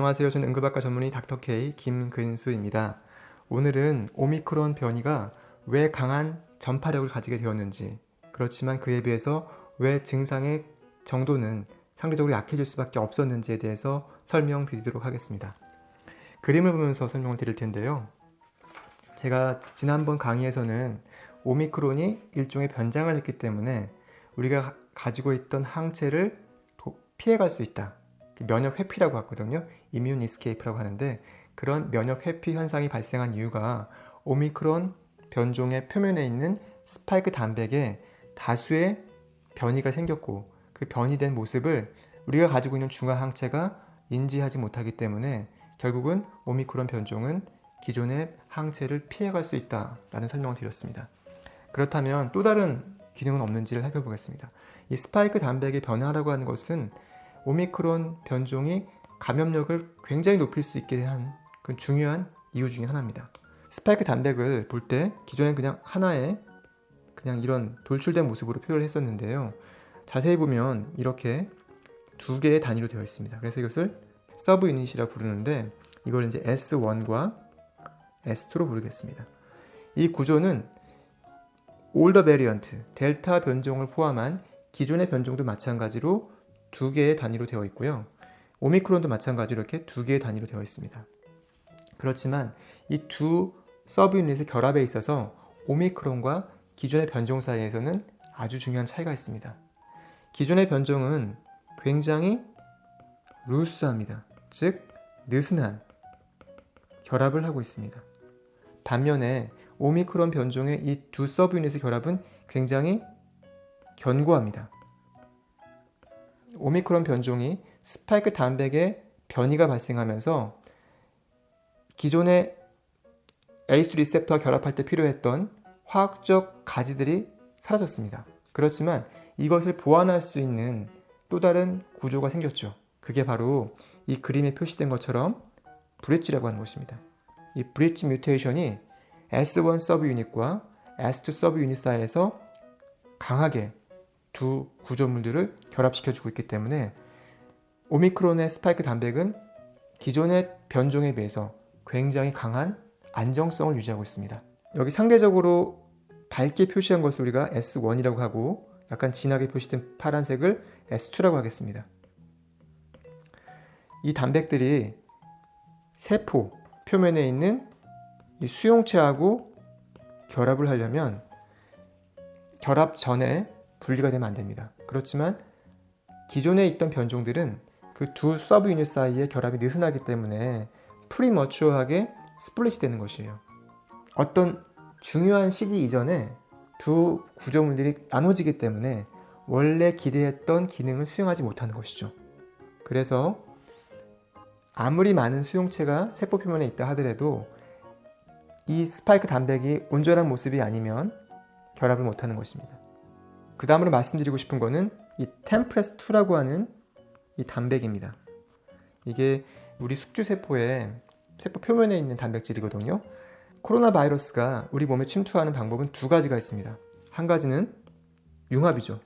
안녕하세요. 저는 응급학과 전문의 닥터 K 김근수입니다. 오늘은 오미크론 변이가 왜 강한 전파력을 가지게 되었는지, 그렇지만 그에 비해서 왜 증상의 정도는 상대적으로 약해질 수밖에 없었는지에 대해서 설명드리도록 하겠습니다. 그림을 보면서 설명을 드릴 텐데요. 제가 지난번 강의에서는 오미크론이 일종의 변장을 했기 때문에 우리가 가지고 있던 항체를 피해갈 수 있다. 면역 회피라고 하거든요. 이뮨 이스케이프라고 하는데, 그런 면역 회피 현상이 발생한 이유가 오미크론 변종의 표면에 있는 스파이크 단백에 다수의 변이가 생겼고, 그 변이된 모습을 우리가 가지고 있는 중화 항체가 인지하지 못하기 때문에 결국은 오미크론 변종은 기존의 항체를 피해갈 수 있다라는 설명을 드렸습니다. 그렇다면 또 다른 기능은 없는지를 살펴보겠습니다. 이 스파이크 단백의 변화라고 하는 것은 오미크론 변종이 감염력을 굉장히 높일 수 있게 한 그 중요한 이유 중에 하나입니다. 스파이크 단백을 볼 때 기존엔 그냥 하나의 그냥 이런 돌출된 모습으로 표현을 했었는데요. 자세히 보면 이렇게 두 개의 단위로 되어 있습니다. 그래서 이것을 서브 유닛이라고 부르는데, 이걸 이제 S1과 S2로 부르겠습니다. 이 구조는 올더 베리언트, 델타 변종을 포함한 기존의 변종도 마찬가지로 두 개의 단위로 되어 있고요. 오미크론도 마찬가지로 이렇게 두 개의 단위로 되어 있습니다. 그렇지만 이 두 서브 유닛의 결합에 있어서 오미크론과 기존의 변종 사이에서는 아주 중요한 차이가 있습니다. 기존의 변종은 굉장히 루스합니다. 즉 느슨한 결합을 하고 있습니다. 반면에 오미크론 변종의 이 두 서브 유닛의 결합은 굉장히 견고합니다. 오미크론 변종이 스파이크 단백의 변이가 발생하면서 기존의 ACE 리셉터와 결합할 때 필요했던 화학적 가지들이 사라졌습니다. 그렇지만 이것을 보완할 수 있는 또 다른 구조가 생겼죠. 그게 바로 이 그림에 표시된 것처럼 브릿지라고 하는 것입니다. 이 브릿지 뮤테이션이 S1 서브 유닛과 S2 서브 유닛 사이에서 강하게 두 구조물들을 결합시켜주고 있기 때문에 오미크론의 스파이크 단백은 기존의 변종에 비해서 굉장히 강한 안정성을 유지하고 있습니다. 여기 상대적으로 밝게 표시한 것을 우리가 S1이라고 하고, 약간 진하게 표시된 파란색을 S2라고 하겠습니다. 이 단백들이 세포 표면에 있는 이 수용체하고 결합을 하려면 결합 전에 분리가 되면 안 됩니다. 그렇지만 기존에 있던 변종들은 그 두 서브 유닛 사이의 결합이 느슨하기 때문에 프리머추어하게 스플릿이 되는 것이에요. 어떤 중요한 시기 이전에 두 구조물들이 나눠지기 때문에 원래 기대했던 기능을 수행하지 못하는 것이죠. 그래서 아무리 많은 수용체가 세포 표면에 있다 하더라도 이 스파이크 단백이 온전한 모습이 아니면 결합을 못하는 것입니다. 그 다음으로 말씀드리고 싶은 거는 이 템프레스2라고 하는 이 단백입니다. 이게 우리 숙주세포의 세포 표면에 있는 단백질이거든요. 코로나 바이러스가 우리 몸에 침투하는 방법은 두 가지가 있습니다. 한 가지는 융합이죠.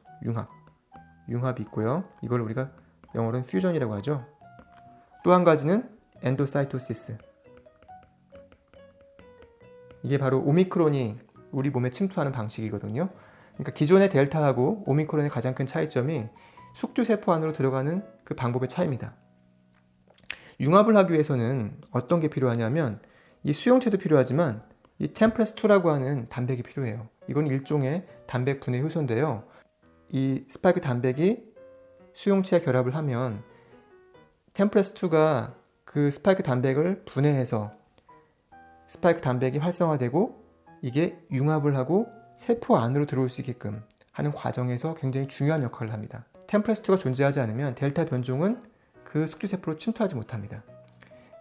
융합이 있고요. 이걸 우리가 영어로는 퓨전이라고 하죠. 또 한 가지는 엔도사이토시스. 이게 바로 오미크론이 우리 몸에 침투하는 방식이거든요. 그러니까 기존의 델타하고 오미크론의 가장 큰 차이점이 숙주세포 안으로 들어가는 그 방법의 차이입니다. 융합을 하기 위해서는 어떤 게 필요하냐면 이 수용체도 필요하지만 이 템프레스2라고 하는 단백이 필요해요. 이건 일종의 단백 분해 효소인데요. 이 스파이크 단백이 수용체와 결합을 하면 템프레스2가 그 스파이크 단백을 분해해서 스파이크 단백이 활성화되고 이게 융합을 하고 세포 안으로 들어올 수 있게끔 하는 과정에서 굉장히 중요한 역할을 합니다. 템프레스2가 존재하지 않으면 델타 변종은 그 숙주세포로 침투하지 못합니다.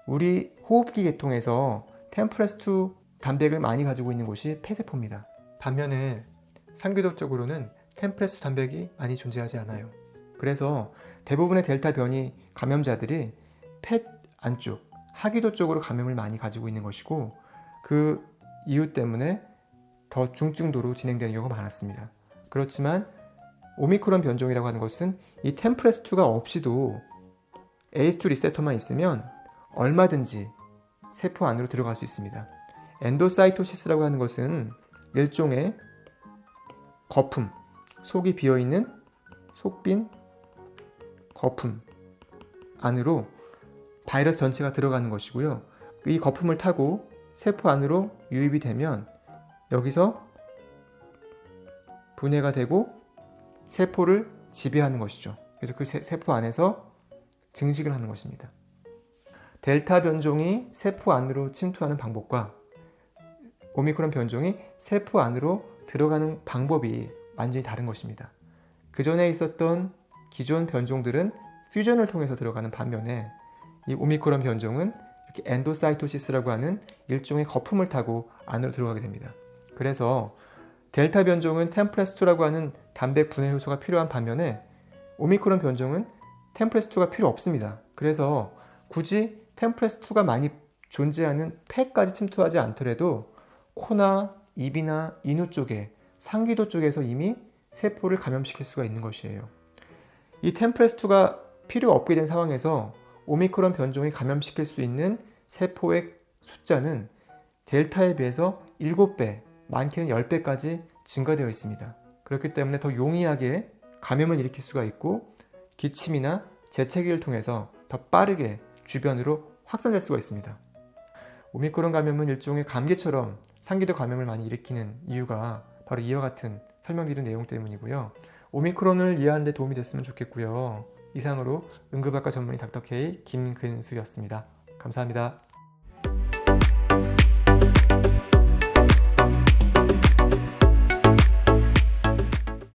우리 호흡기 계통에서 템프레스2 단백을 많이 가지고 있는 곳이 폐세포입니다. 반면에 상기도적으로는 템프레스2 단백이 많이 존재하지 않아요. 그래서 대부분의 델타 변이 감염자들이 폐 안쪽, 하기도 쪽으로 감염을 많이 가지고 있는 것이고, 그 이유 때문에 더 중증도로 진행되는 경우가 많았습니다. 그렇지만 오미크론 변종이라고 하는 것은 이 템프레스2가 없이도 ACE2 리셉터만 있으면 얼마든지 세포 안으로 들어갈 수 있습니다. 엔도사이토시스라고 하는 것은 일종의 거품, 속이 비어있는 속빈 거품 안으로 바이러스 전체가 들어가는 것이고요. 이 거품을 타고 세포 안으로 유입이 되면 여기서 분해가 되고 세포를 지배하는 것이죠. 그래서 그 세포 안에서 증식을 하는 것입니다. 델타 변종이 세포 안으로 침투하는 방법과 오미크론 변종이 세포 안으로 들어가는 방법이 완전히 다른 것입니다. 그 전에 있었던 기존 변종들은 퓨전을 통해서 들어가는 반면에 이 오미크론 변종은 이렇게 엔도사이토시스라고 하는 일종의 거품을 타고 안으로 들어가게 됩니다. 그래서 델타 변종은 템프레스2라고 하는 단백 분해 효소가 필요한 반면에 오미크론 변종은 템프레스2가 필요 없습니다. 그래서 굳이 템프레스2가 많이 존재하는 폐까지 침투하지 않더라도 코나 입이나 인후 쪽에 상기도 쪽에서 이미 세포를 감염시킬 수가 있는 것이에요. 이 템프레스2가 필요 없게 된 상황에서 오미크론 변종이 감염시킬 수 있는 세포의 숫자는 델타에 비해서 7배, 많게는 10배까지 증가되어 있습니다. 그렇기 때문에 더 용이하게 감염을 일으킬 수가 있고 기침이나 재채기를 통해서 더 빠르게 주변으로 확산될 수가 있습니다. 오미크론 감염은 일종의 감기처럼 상기도 감염을 많이 일으키는 이유가 바로 이와 같은 설명드린 내용 때문이고요. 오미크론을 이해하는 데 도움이 됐으면 좋겠고요. 이상으로 응급학과 전문의 닥터 K 김근수였습니다. 감사합니다.